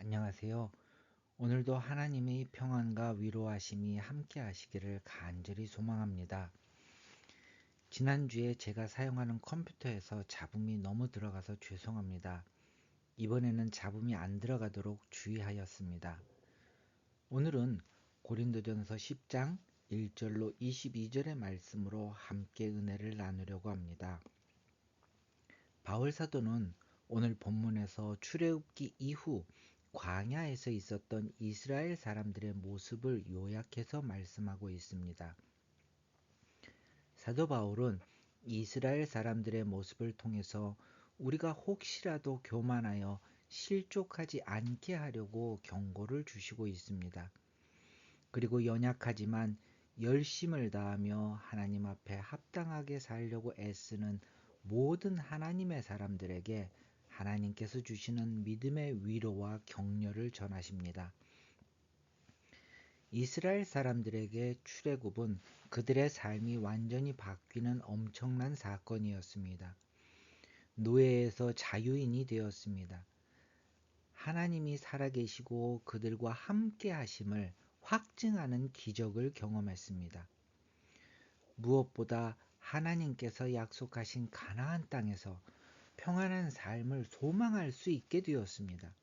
안녕하세요. 오늘도 하나님의 평안과 위로하심이 함께 하시기를 간절히 소망합니다. 지난주에 제가 사용하는 컴퓨터에서 잡음이 너무 들어가서 죄송합니다. 이번에는 잡음이 안 들어가도록 주의하였습니다. 오늘은 고린도전서 10장 1절로 22절의 말씀으로 함께 은혜를 나누려고 합니다. 바울 사도는 오늘 본문에서 출애굽기 이후 광야에서 있었던 이스라엘 사람들의 모습을 요약해서 말씀하고 있습니다. 사도 바울은 이스라엘 사람들의 모습을 통해서 우리가 혹시라도 교만하여 실족하지 않게 하려고 경고를 주시고 있습니다. 그리고 연약하지만 열심을 다하며 하나님 앞에 합당하게 살려고 애쓰는 모든 하나님의 사람들에게 하나님께서 주시는 믿음의 위로와 격려를 전하십니다. 이스라엘 사람들에게 출애굽은 그들의 삶이 완전히 바뀌는 엄청난 사건이었습니다. 노예에서 자유인이 되었습니다. 하나님이 살아계시고 그들과 함께 하심을 확증하는 기적을 경험했습니다. 무엇보다 하나님께서 약속하신 가나안 땅에서 평안한 삶을 소망할 수 있게 되었습니다.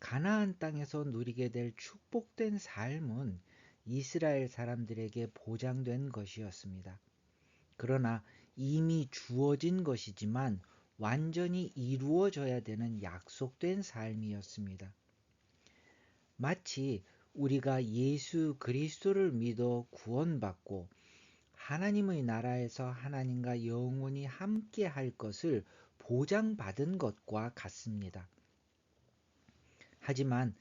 가나안 땅에서 누리게 될 축복된 삶은 이스라엘 사람들에게 보장된 것이었습니다. 그러나 이미 주어진 것이지만 완전히 이루어져야 되는 약속된 삶이었습니다. 마치 우리가 예수 그리스도를 믿어 구원받고 하나님의 나라에서 하나님과 영원히 함께 할 것을 보장받은 것과 같습니다. 하지만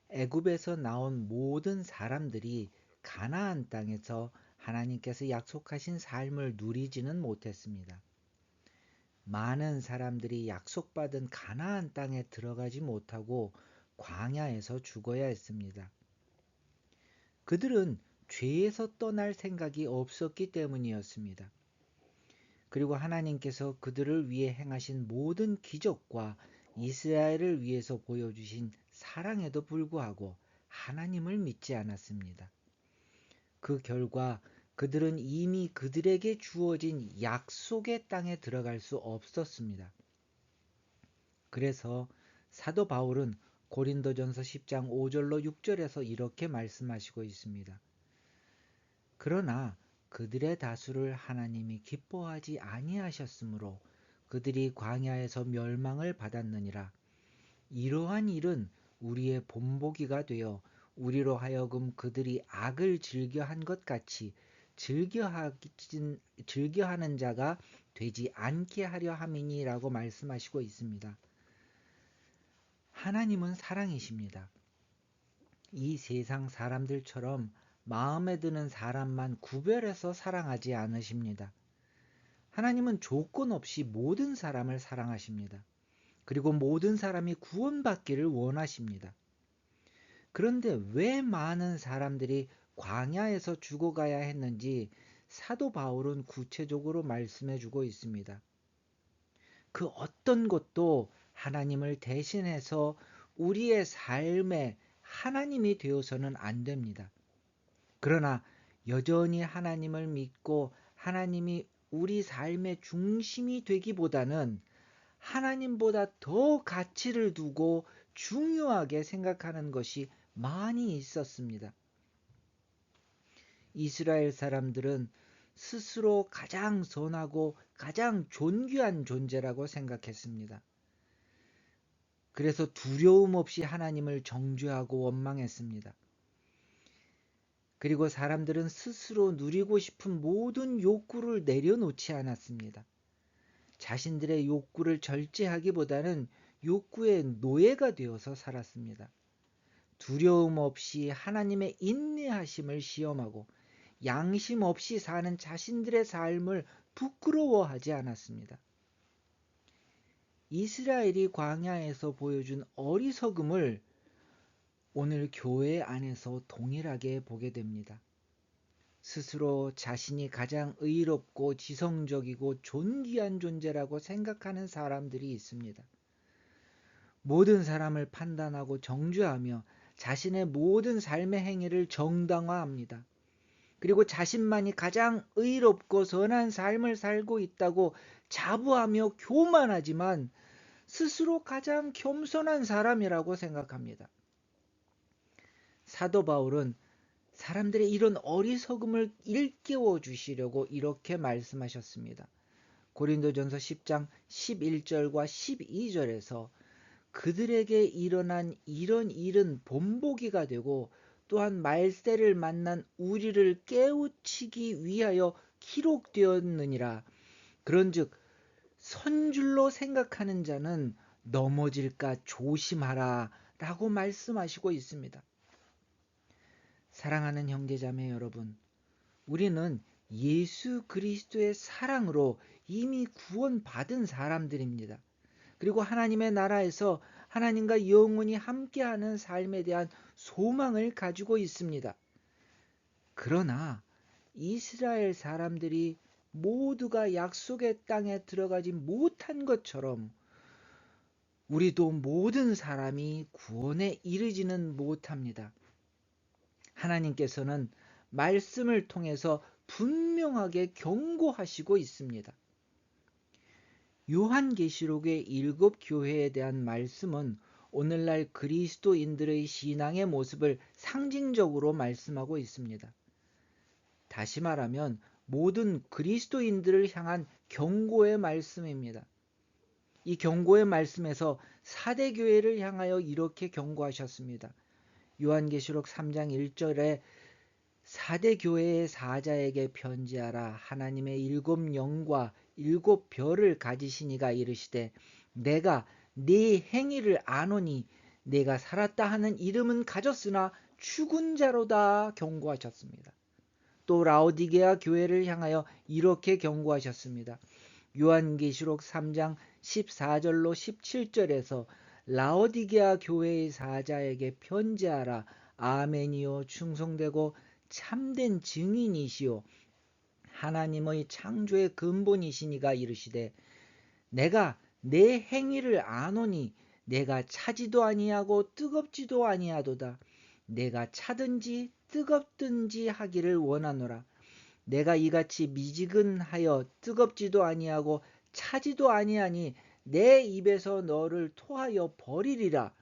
애굽에서 나온 모든 사람들이 가나안 땅에서 하나님께서 약속하신 삶을 누리지는 못했습니다. 많은 사람들이 약속받은 가나안 땅에 들어가지 못하고 광야에서 죽어야 했습니다. 그들은 죄에서 떠날 생각이 없었기 때문이었습니다. 그리고 하나님께서 그들을 위해 행하신 모든 기적과 이스라엘을 위해서 보여주신 사랑에도 불구하고 하나님을 믿지 않았습니다. 그 결과 그들은 이미 그들에게 주어진 약속의 땅에 들어갈 수 없었습니다. 그래서 사도 바울은 고린도전서 10장 5절로 6절에서 이렇게 말씀하시고 있습니다. 그러나 그들의 다수를 하나님이 기뻐하지 아니하셨으므로 그들이 광야에서 멸망을 받았느니라. 이러한 일은 우리의 본보기가 되어 우리로 하여금 그들이 악을 즐겨한 것 같이 즐겨하는 자가 되지 않게 하려 함이니라고 말씀하시고 있습니다. 하나님은 사랑이십니다. 이 세상 사람들처럼 마음에 드는 사람만 구별해서 사랑하지 않으십니다. 하나님은 조건 없이 모든 사람을 사랑하십니다. 그리고 모든 사람이 구원받기를 원하십니다. 그런데 왜 많은 사람들이 광야에서 죽어가야 했는지 사도 바울은 구체적으로 말씀해 주고 있습니다. 그 어떤 것도 하나님을 대신해서 우리의 삶에 하나님이 되어서는 안 됩니다. 그러나 여전히 하나님을 믿고 하나님이 우리 삶의 중심이 되기보다는 하나님보다 더 가치를 두고 중요하게 생각하는 것이 많이 있었습니다. 이스라엘 사람들은 스스로 가장 선하고 가장 존귀한 존재라고 생각했습니다. 그래서 두려움 없이 하나님을 정죄하고 원망했습니다. 그리고 사람들은 스스로 누리고 싶은 모든 욕구를 내려놓지 않았습니다. 자신들의 욕구를 절제하기보다는 욕구의 노예가 되어서 살았습니다. 두려움 없이 하나님의 인내하심을 시험하고 양심 없이 사는 자신들의 삶을 부끄러워하지 않았습니다. 이스라엘이 광야에서 보여준 어리석음을 오늘 교회 안에서 동일하게 보게 됩니다. 스스로 자신이 가장 의롭고 지성적이고 존귀한 존재라고 생각하는 사람들이 있습니다. 모든 사람을 판단하고 정죄하며 자신의 모든 삶의 행위를 정당화합니다. 그리고 자신만이 가장 의롭고 선한 삶을 살고 있다고 자부하며 교만하지만 스스로 가장 겸손한 사람이라고 생각합니다. 사도 바울은 사람들의 이런 어리석음을 일깨워 주시려고 이렇게 말씀하셨습니다. 고린도전서 10장 11절과 12절에서 그들에게 일어난 이런 일은 본보기가 되고 또한 말세를 만난 우리를 깨우치기 위하여 기록되었느니라. 그런즉 선줄로 생각하는 자는 넘어질까 조심하라 라고 말씀하시고 있습니다. 사랑하는 형제자매 여러분, 우리는 예수 그리스도의 사랑으로 이미 구원받은 사람들입니다. 그리고 하나님의 나라에서 하나님과 영원히 함께하는 삶에 대한 소망을 가지고 있습니다. 그러나 이스라엘 사람들이 모두가 약속의 땅에 들어가지 못한 것처럼 우리도 모든 사람이 구원에 이르지는 못합니다. 하나님께서는 말씀을 통해서 분명하게 경고하시고 있습니다. 요한계시록의 7 교회에 대한 말씀은 오늘날 그리스도인들의 신앙의 모습을 상징적으로 말씀하고 있습니다. 다시 말하면 모든 그리스도인들을 향한 경고의 말씀입니다. 이 경고의 말씀에서 4대 교회를 향하여 이렇게 경고하셨습니다. 요한계시록 3장 1절에 4대 교회의 사자에게 편지하라. 하나님의 7 영과 7 별을 가지시니가 이르시되 내가 네 행위를 아노니 내가 살았다 하는 이름은 가졌으나 죽은 자로다 경고하셨습니다. 또 라오디게아 교회를 향하여 이렇게 경고하셨습니다. 요한계시록 3장 14절로 17절에서 라오디게아 교회의 사자에게 편지하라. 아멘이요 충성되고 참된 증인이시요 하나님의 창조의 근본이시니가 이르시되 내가 내 행위를 아노니 내가 차지도 아니하고 뜨겁지도 아니하도다. 내가 차든지 뜨겁든지 하기를 원하노라. 내가 이같이 미지근하여 뜨겁지도 아니하고 차지도 아니하니 내 입에서 너를 토하여 버리리라.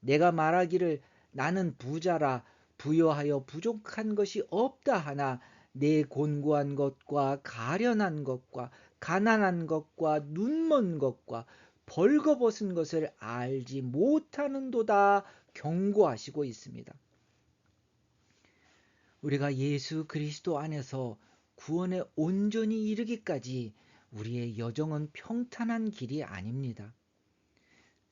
내가 말하기를 나는 부자라 부여하여 부족한 것이 없다 하나 내 곤고한 것과 가련한 것과 가난한 것과 눈먼 것과 벌거벗은 것을 알지 못하는도다 경고하시고 있습니다. 우리가 예수 그리스도 안에서 구원에 온전히 이르기까지 우리의 여정은 평탄한 길이 아닙니다.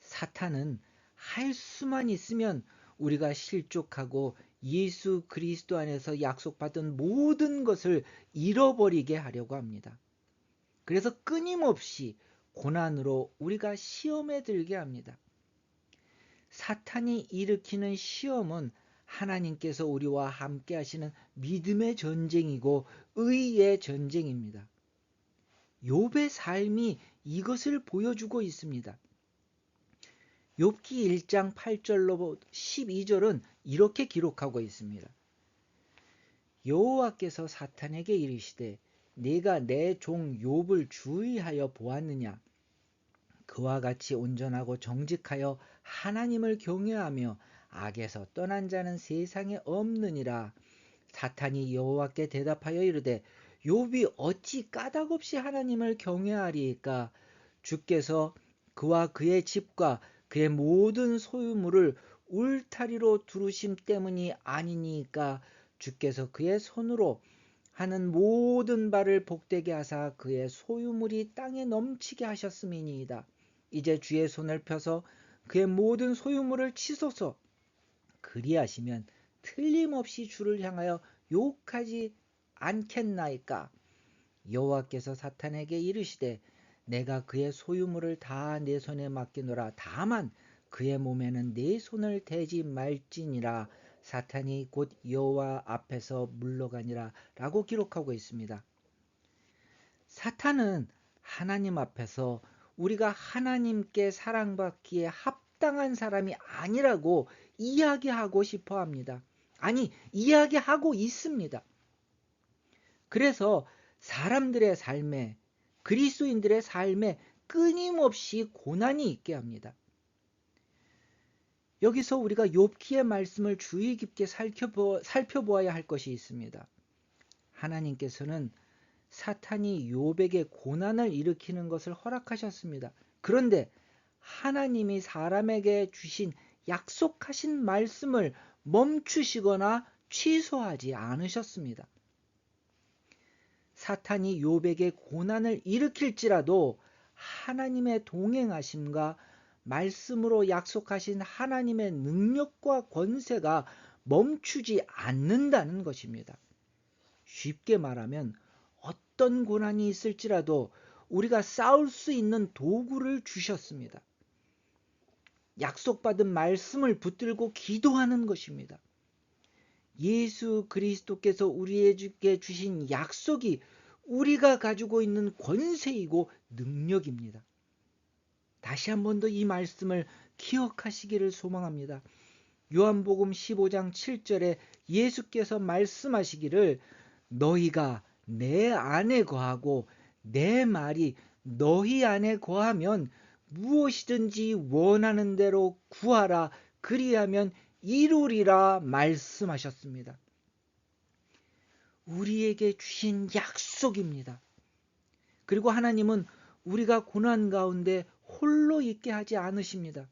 사탄은 할 수만 있으면 우리가 실족하고 예수 그리스도 안에서 약속받은 모든 것을 잃어버리게 하려고 합니다. 그래서 끊임없이 고난으로 우리가 시험에 들게 합니다. 사탄이 일으키는 시험은 하나님께서 우리와 함께 하시는 믿음의 전쟁이고 의의 전쟁입니다. 욥의 삶이 이것을 보여주고 있습니다. 욥기 1장 8절로 12절은 이렇게 기록하고 있습니다. 여호와께서 사탄에게 이르시되 네가 내 종 욥을 주의하여 보았느냐. 그와 같이 온전하고 정직하여 하나님을 경외하며 악에서 떠난 자는 세상에 없느니라. 사탄이 여호와께 대답하여 이르되 욥이 어찌 까닭없이 하나님을 경외하리이까. 주께서 그와 그의 집과 그의 모든 소유물을 울타리로 두르심 때문이 아니니까. 주께서 그의 손으로 하는 모든 바를 복되게 하사 그의 소유물이 땅에 넘치게 하셨음이니이다. 이제 주의 손을 펴서 그의 모든 소유물을 치소서. 그리하시면 틀림없이 주를 향하여 욕하지 않겠나이까. 여호와께서 사탄에게 이르시되 내가 그의 소유물을 다 내 손에 맡기노라. 다만 그의 몸에는 내 손을 대지 말지니라. 사탄이 곧 여호와 앞에서 물러가니라 라고 기록하고 있습니다. 사탄은 하나님 앞에서 우리가 하나님께 사랑받기에 합당한 사람이 아니라고 이야기하고 싶어 합니다. 아니, 이야기하고 있습니다. 그래서 사람들의 삶에, 그리스도인들의 삶에 끊임없이 고난이 있게 합니다. 여기서 우리가 욥기의 말씀을 주의 깊게 살펴보아야 할 것이 있습니다. 하나님께서는 사탄이 욥에게 고난을 일으키는 것을 허락하셨습니다. 그런데 하나님이 사람에게 주신 약속하신 말씀을 멈추시거나 취소하지 않으셨습니다. 사탄이 욥에게 고난을 일으킬지라도 하나님의 동행하심과 말씀으로 약속하신 하나님의 능력과 권세가 멈추지 않는다는 것입니다. 쉽게 말하면 어떤 고난이 있을지라도 우리가 싸울 수 있는 도구를 주셨습니다. 약속받은 말씀을 붙들고 기도하는 것입니다. 예수 그리스도께서 우리에게 주신 약속이 우리가 가지고 있는 권세이고 능력입니다. 다시 한 번 더 이 말씀을 기억하시기를 소망합니다. 요한복음 15장 7절에 예수께서 말씀하시기를 너희가 내 안에 거하고 내 말이 너희 안에 거하면 무엇이든지 원하는 대로 구하라 그리하면 이루리라 말씀하셨습니다. 우리에게 주신 약속입니다. 그리고 하나님은 우리가 고난 가운데 홀로 있게 하지 않으십니다.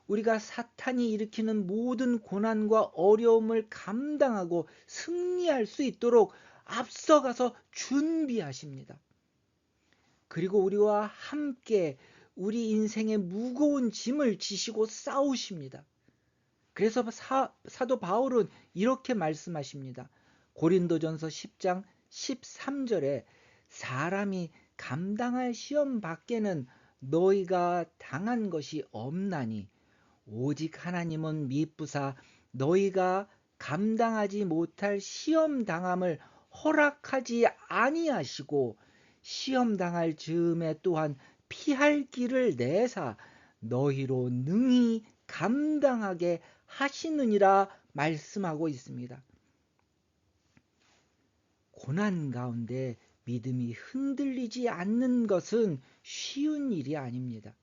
우리가 사탄이 일으키는 모든 고난과 어려움을 감당하고 승리할 수 있도록 앞서가서 준비하십니다. 그리고 우리와 함께 우리 인생의 무거운 짐을 지시고 싸우십니다. 그래서 사도 바울은 이렇게 말씀하십니다. 고린도전서 10장 13절에 사람이 감당할 시험 밖에는 너희가 당한 것이 없나니 오직 하나님은 미쁘사 너희가 감당하지 못할 시험 당함을 허락하지 아니하시고 시험 당할 즈음에 또한 피할 길을 내사 너희로 능히 감당하게 하시느니라 말씀하고 있습니다. 고난 가운데 믿음이 흔들리지 않는 것은 쉬운 일이 아닙니다.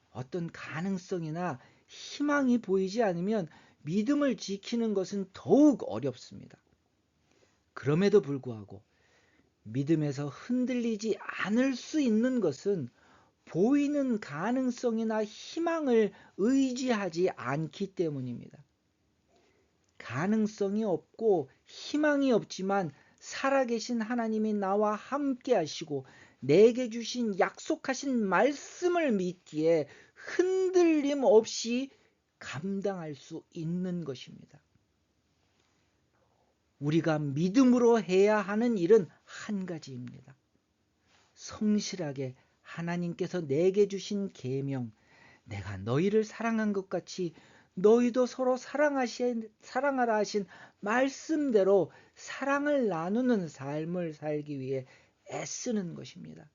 어떤 가능성이나 희망이 보이지 않으면 믿음을 지키는 것은 더욱 어렵습니다. 그럼에도 불구하고 믿음에서 흔들리지 않을 수 있는 것은 보이는 가능성이나 희망을 의지하지 않기 때문입니다. 가능성이 없고 희망이 없지만 살아계신 하나님이 나와 함께 하시고 내게 주신 약속하신 말씀을 믿기에 흔들림 없이 감당할 수 있는 것입니다. 우리가 믿음으로 해야 하는 일은 한 가지입니다. 성실하게 하나님께서 내게 주신 계명, 내가 너희를 사랑한 것 같이 너희도 서로 사랑하라 하신 말씀대로 사랑을 나누는 삶을 살기 위해 애쓰는 것입니다.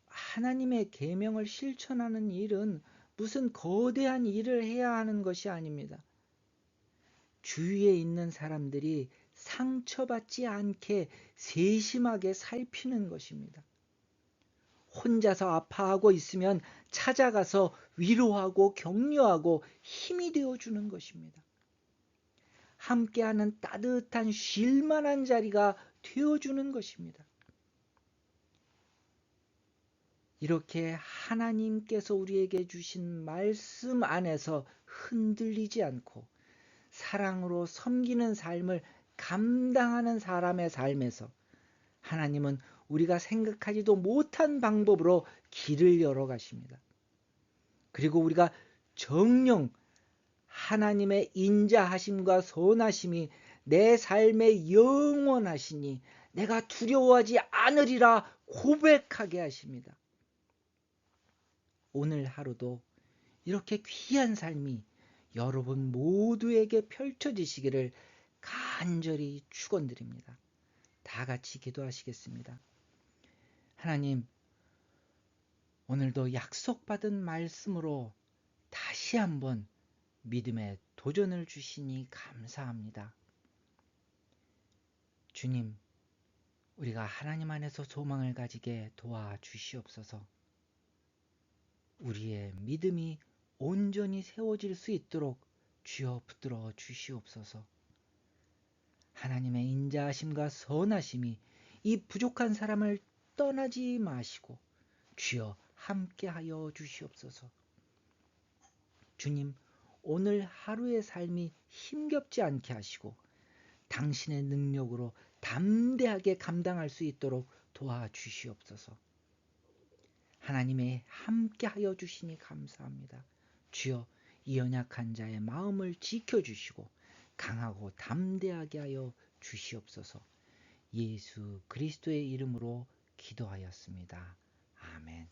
하나님의 계명을 실천하는 일은 무슨 거대한 일을 해야 하는 것이 아닙니다. 주위에 있는 사람들이 상처받지 않게 세심하게 살피는 것입니다. 혼자서 아파하고 있으면 찾아가서 위로하고 격려하고 힘이 되어주는 것입니다. 함께하는 따뜻한 쉴만한 자리가 되어주는 것입니다. 이렇게 하나님께서 우리에게 주신 말씀 안에서 흔들리지 않고 사랑으로 섬기는 삶을 감당하는 사람의 삶에서 하나님은 우리가 생각하지도 못한 방법으로 길을 열어 가십니다. 그리고 우리가 정녕 하나님의 인자하심과 선하심이 내 삶에 영원하시니 내가 두려워하지 않으리라 고백하게 하십니다. 오늘 하루도 이렇게 귀한 삶이 여러분 모두에게 펼쳐지시기를 간절히 축원드립니다. 다 같이 기도하시겠습니다. 하나님, 오늘도 약속받은 말씀으로 다시 한번 믿음의 도전을 주시니 감사합니다. 주님, 우리가 하나님 안에서 소망을 가지게 도와주시옵소서. 우리의 믿음이 온전히 세워질 수 있도록 주여 붙들어 주시옵소서. 하나님의 인자하심과 선하심이 이 부족한 사람을 떠나지 마시고 주여 함께하여 주시옵소서. 주님, 오늘 하루의 삶이 힘겹지 않게 하시고 당신의 능력으로 담대하게 감당할 수 있도록 도와주시옵소서. 하나님의 함께하여 주시니 감사합니다. 주여, 이 연약한 자의 마음을 지켜주시고 강하고 담대하게 하여 주시옵소서. 예수 그리스도의 이름으로 기도하였습니다. 아멘.